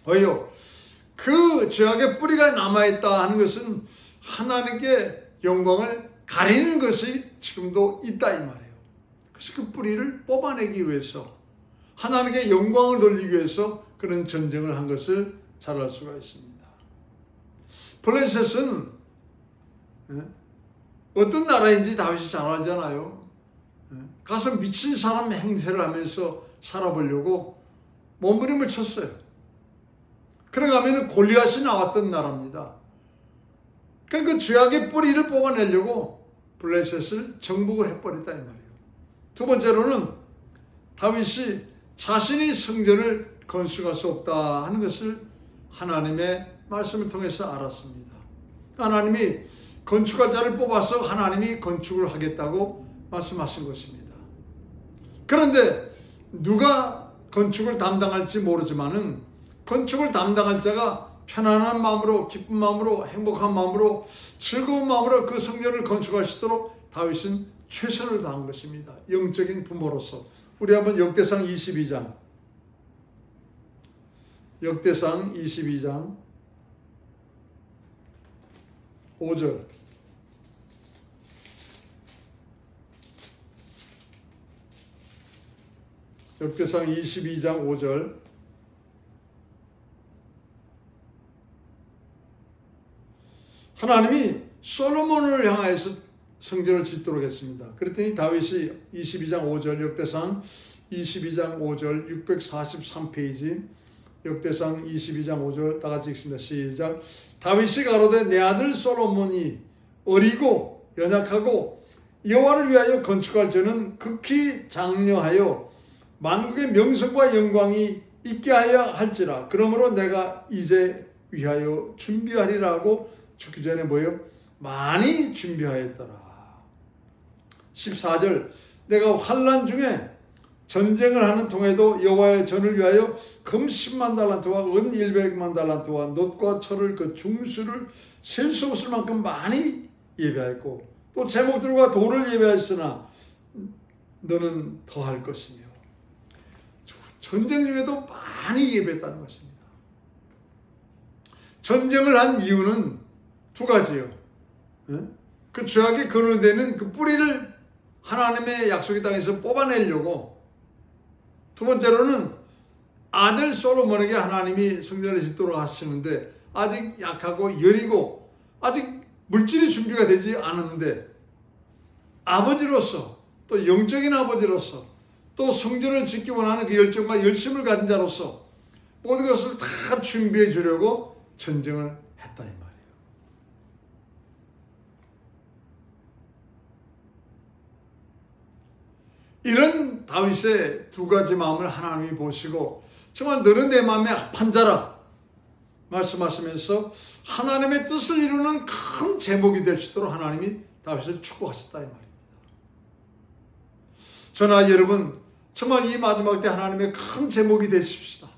왜요? 그 죄악의 뿌리가 남아있다 하는 것은 하나님께 영광을 가리는 것이 지금도 있다 이 말이에요. 그래서 그 뿌리를 뽑아내기 위해서 하나님께 영광을 돌리기 위해서 그런 전쟁을 한 것을 잘 알 수가 있습니다. 블레셋은 어떤 나라인지 다윗이 잘 알잖아요. 가서 미친 사람 행세를 하면서 살아보려고 몸부림을 쳤어요. 그래가면 골리앗이 나왔던 나라입니다. 그러니까 그 죄악의 뿌리를 뽑아내려고 블레셋을 정복을 해버렸다 이 말이에요. 두 번째로는 다윗이 자신이 성전을 건축할 수 없다 하는 것을 하나님의 말씀을 통해서 알았습니다. 하나님이 건축할 자를 뽑아서 하나님이 건축을 하겠다고 말씀하신 것입니다. 그런데 누가 건축을 담당할지 모르지만은 건축을 담당할 자가 편안한 마음으로, 기쁜 마음으로, 행복한 마음으로, 즐거운 마음으로 그 성전을 건축할 수 있도록 다윗은 최선을 다한 것입니다. 영적인 부모로서. 우리 한번 역대상 22장 5절. 역대상 22장 5절. 하나님이 솔로몬을 향하여서 성전을 짓도록 했습니다. 그랬더니 다윗이 22장 5절 역대상 22장 5절 643페이지 역대상 22장 5절 다 같이 읽습니다. 시작. 다윗이 가로되 내 아들 솔로몬이 어리고 연약하고 여호와를 위하여 건축할 저는 극히 장려하여 만국의 명성과 영광이 있게 하여 할지라. 그러므로 내가 이제 위하여 준비하리라고 죽기 전에 뭐예요? 많이 준비하였더라. 14절 내가 환난 중에 전쟁을 하는 통에도 여호와의 전을 위하여 금 10만 달란트와 은 100만 달란트와 놋과 철을 그 중수를 셀 수 없을 만큼 많이 예배하였고 또 제목들과 돌을 예배하였으나 너는 더할 것이며. 전쟁 중에도 많이 예배했다는 것입니다. 전쟁을 한 이유는 두 가지예요. 그 죄악의 근원되는 그 뿌리를 하나님의 약속의 땅에서 뽑아내려고, 두 번째로는 아들 솔로몬에게 하나님이 성전을 짓도록 하시는데 아직 약하고 여리고 아직 물질이 준비가 되지 않았는데 아버지로서 또 영적인 아버지로서 또 성전을 짓기 원하는 그 열정과 열심을 가진 자로서 모든 것을 다 준비해 주려고 전쟁을 했다 이 말이에요. 이런 다윗의 두 가지 마음을 하나님이 보시고 정말 너는 내 마음에 합한 자라 말씀하시면서 하나님의 뜻을 이루는 큰 제목이 될 수 있도록 하나님이 다윗을 축복하셨다 이 말입니다. 저나 여러분 정말 이 마지막 때 하나님의 큰 제목이 되십시다.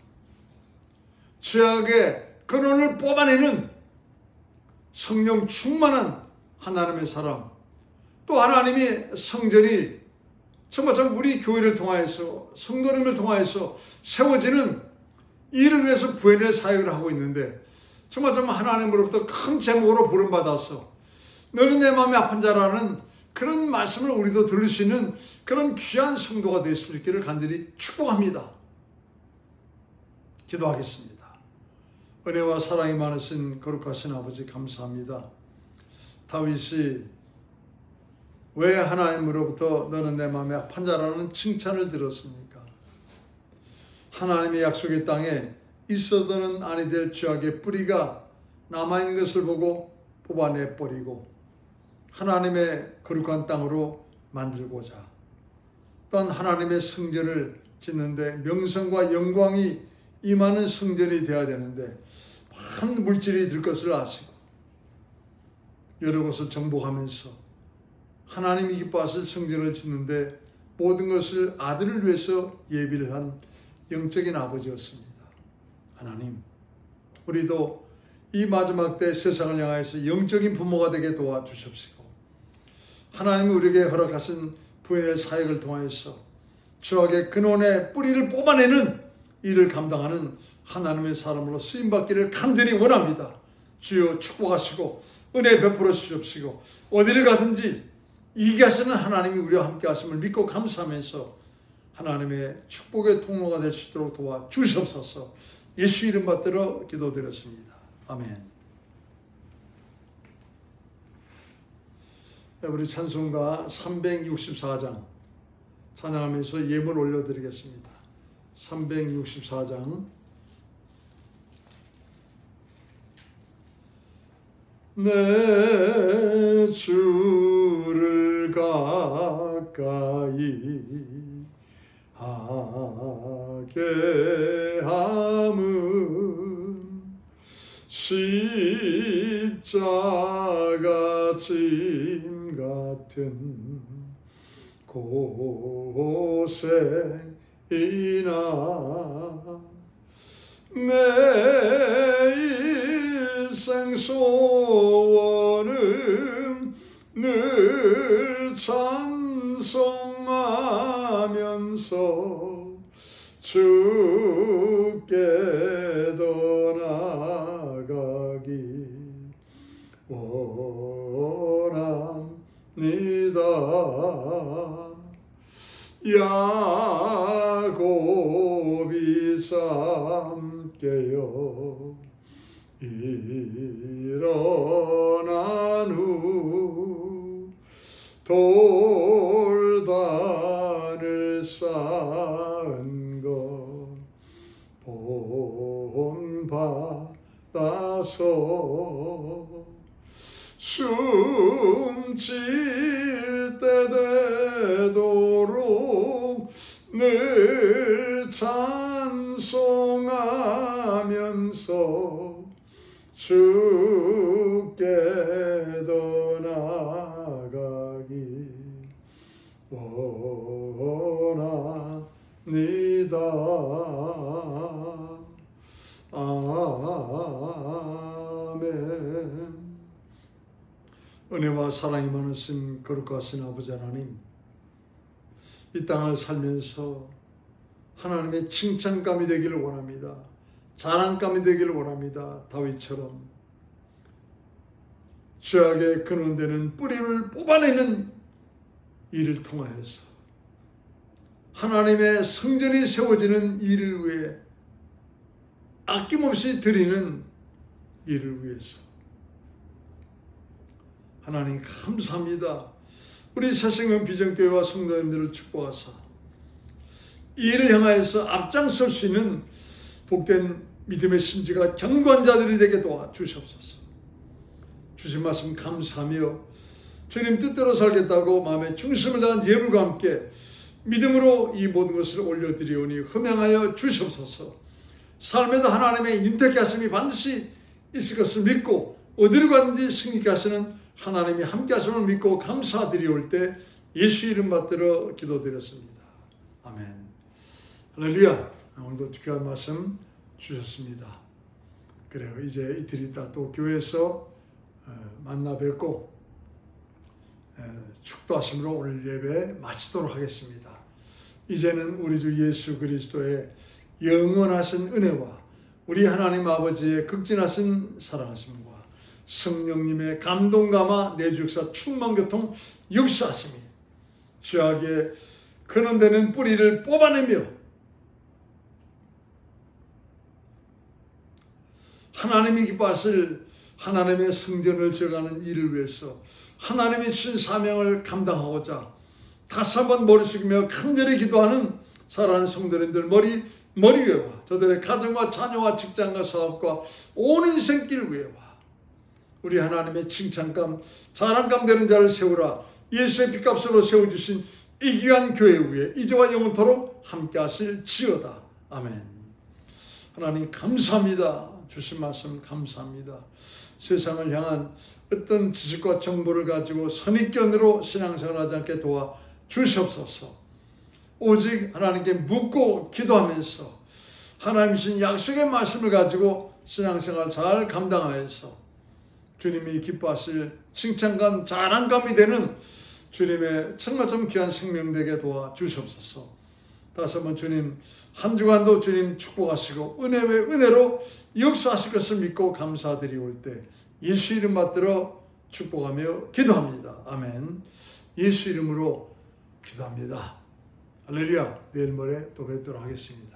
죄악의 근원을 뽑아내는 성령 충만한 하나님의 사람, 또 하나님의 성전이 정말 우리 교회를 통하여서 성도님을 통하여서 세워지는 이를 위해서 부인의 사역을 하고 있는데 정말 하나님으로부터 큰 제목으로 부름받아서 너는 내 마음에 아픈 자라는 그런 말씀을 우리도 들을 수 있는 그런 귀한 성도가 될 수 있기를 간절히 축복합니다. 기도하겠습니다. 은혜와 사랑이 많으신 거룩하신 아버지 감사합니다. 다윗이 왜 하나님으로부터 너는 내 마음에 아픈 자라는 칭찬을 들었습니까? 하나님의 약속의 땅에 있어서는 아니 될 죄악의 뿌리가 남아있는 것을 보고 뽑아내버리고 하나님의 거룩한 땅으로 만들고자 또한 하나님의 성전을 짓는데 명성과 영광이 임하는 성전이 되어야 되는데 많은 물질이 들 것을 아시고 여러 곳을 정복하면서 하나님이 기뻐하실 성전을 짓는데 모든 것을 아들을 위해서 예비를 한 영적인 아버지였습니다. 하나님, 우리도 이 마지막 때 세상을 향하여서 영적인 부모가 되게 도와주십시고 하나님이 우리에게 허락하신 부인의 사역을 통하여서 죄악의 근원의 뿌리를 뽑아내는 일을 감당하는 하나님의 사람으로 쓰임받기를 간절히 원합니다. 주여 축복하시고 은혜 베풀어 주십시고 어디를 가든지 이기게 하시는 하나님이 우리와 함께 하심을 믿고 감사하면서 하나님의 축복의 통로가 될 수 있도록 도와주시옵소서. 예수 이름 받들어 기도드렸습니다. 아멘. 우리 찬송가 364장 찬양하면서 예물 올려드리겠습니다. 364장 내 주를 가까이 하게 함은 십자가 짐 같은 고생이나 내 일생 소원은 늘 찬송하면서 주께 더 나아가기 원합니다. 야곱이 삼게요 일어나 돌단을 쌓은 것 본받아서 숨질 때 되도록 늘 찬송하면서 주께 더 나아가기 원합니다. 아멘. 은혜와 사랑이 많으신 거룩하신 아버지 하나님, 이 땅을 살면서 하나님의 칭찬감이 되기를 원합니다. 자랑감이 되기를 원합니다. 다윗처럼 죄악의 근원되는 뿌리를 뽑아내는 일을 통하여서 하나님의 성전이 세워지는 일을 위해 아낌없이 드리는 일을 위해서 하나님 감사합니다. 우리 새생명 비전교회와 성도님들을 축복하사 이 일을 향하여서 앞장설 수 있는 복된 믿음의 심지가 견고한 자들이 되게 도와주시옵소서. 주신 말씀 감사하며 주님 뜻대로 살겠다고 마음에 중심을 다한 예물과 함께 믿음으로 이 모든 것을 올려드리오니 흠양하여 주시옵소서. 삶에도 하나님의 윤택케 하심이 반드시 있을 것을 믿고 어디로 가든지 승리케 하시는 하나님이 함께 하심을 믿고 감사드리올 때 예수 이름 받들어 기도드렸습니다. 아멘. 할렐루야. 오늘도 귀한 말씀 주셨습니다. 그래요. 이제 이틀 있다 또 교회에서 만나 뵙고 축도하심으로 오늘 예배 마치도록 하겠습니다. 이제는 우리 주 예수 그리스도의 영원하신 은혜와 우리 하나님 아버지의 극진하신 사랑하심과 성령님의 감동감화 내주역사 충만교통 역사하심이 죄악의 근원되는 뿌리를 뽑아내며 하나님이 기뻐하실 하나님의 성전을 지어가는 일을 위해서 하나님이 주신 사명을 감당하고자 다시 한번 머리 숙이며 간절히 기도하는 사랑하는 성도님들 머리 위에와 저들의 가정과 자녀와 직장과 사업과 온 인생길 위에와 우리 하나님의 칭찬감 자랑감 되는 자를 세우라 예수의 핏값으로 세워주신 이 귀한 교회 위에 이제와 영원토록 함께 하실지어다. 아멘. 하나님 감사합니다. 주신 말씀 감사합니다. 세상을 향한 어떤 지식과 정보를 가지고 선입견으로 신앙생활하지 않게 도와 주시옵소서. 오직 하나님께 묻고 기도하면서 하나님 주신 약속의 말씀을 가지고 신앙생활 잘 감당하여서 주님이 기뻐하실 칭찬감 자랑감이 되는 주님의 정말 좀 귀한 생명 되게 도와 주시옵소서. 다시 한번 주님 한 주간도 주님 축복하시고 은혜 외 은혜로 역사하실 것을 믿고 감사드리올 때 예수 이름 받들어 축복하며 기도합니다. 아멘. 예수 이름으로 기도합니다. 할렐루야. 내일 모레 또 뵙도록 하겠습니다.